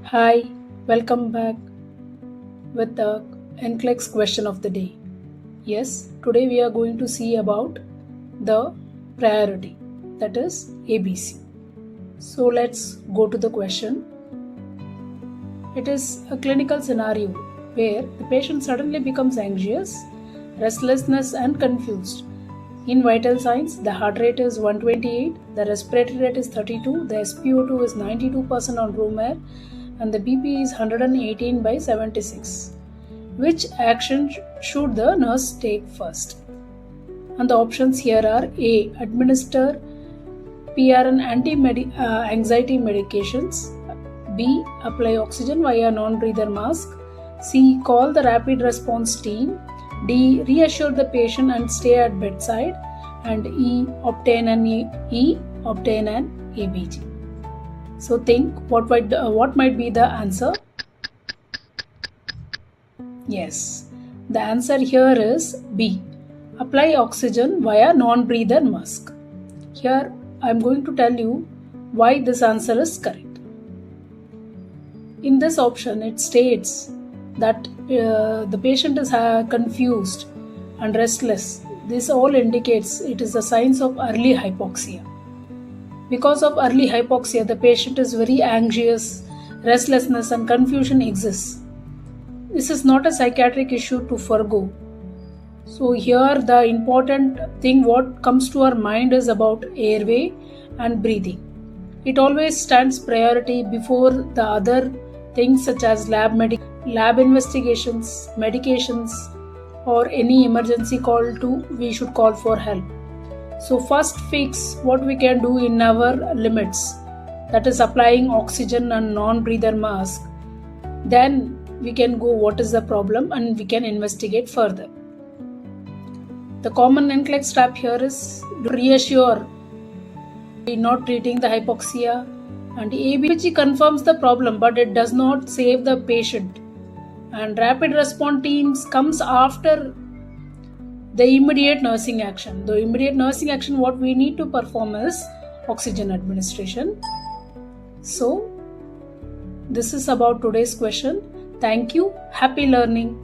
Hi, welcome back with the NCLEX question of the day. Yes, today we are going to see about the priority, that is ABC. So let's go to the question. It is a clinical scenario where the patient suddenly becomes anxious, restlessness and confused. In vital signs, the heart rate is 128, the respiratory rate is 32, the SpO2 is 92% on room air, and the BP is 118 by 76. Which action should the nurse take first? And the options here are A. Administer PRN anti-anxiety medications. B. Apply oxygen via non-breather mask. C. Call the rapid response team. D. Reassure the patient and stay at bedside. And E. Obtain an ABG. So think what might be the answer? Yes, the answer here is B. Apply oxygen via non-breather mask. Here I am going to tell you why this answer is correct. In this option, it states that the patient is confused and restless. This all indicates it is the signs of early hypoxia. Because of early hypoxia, the patient is very anxious, restlessness and confusion exists. This is not a psychiatric issue to forego. So here the important thing what comes to our mind is about airway and breathing. It always stands priority before the other things such as lab investigations, medications or any emergency we should call for help. So first fix what we can do in our limits, that is applying oxygen and non-breather mask. Then we can go what is the problem and we can investigate further. The common NCLEX trap here is reassure, not treating the hypoxia, and ABG confirms the problem but it does not save the patient. And rapid response teams comes after the immediate nursing action. The immediate nursing action what we need to perform is oxygen administration. So this is about today's question. Thank you. Happy learning.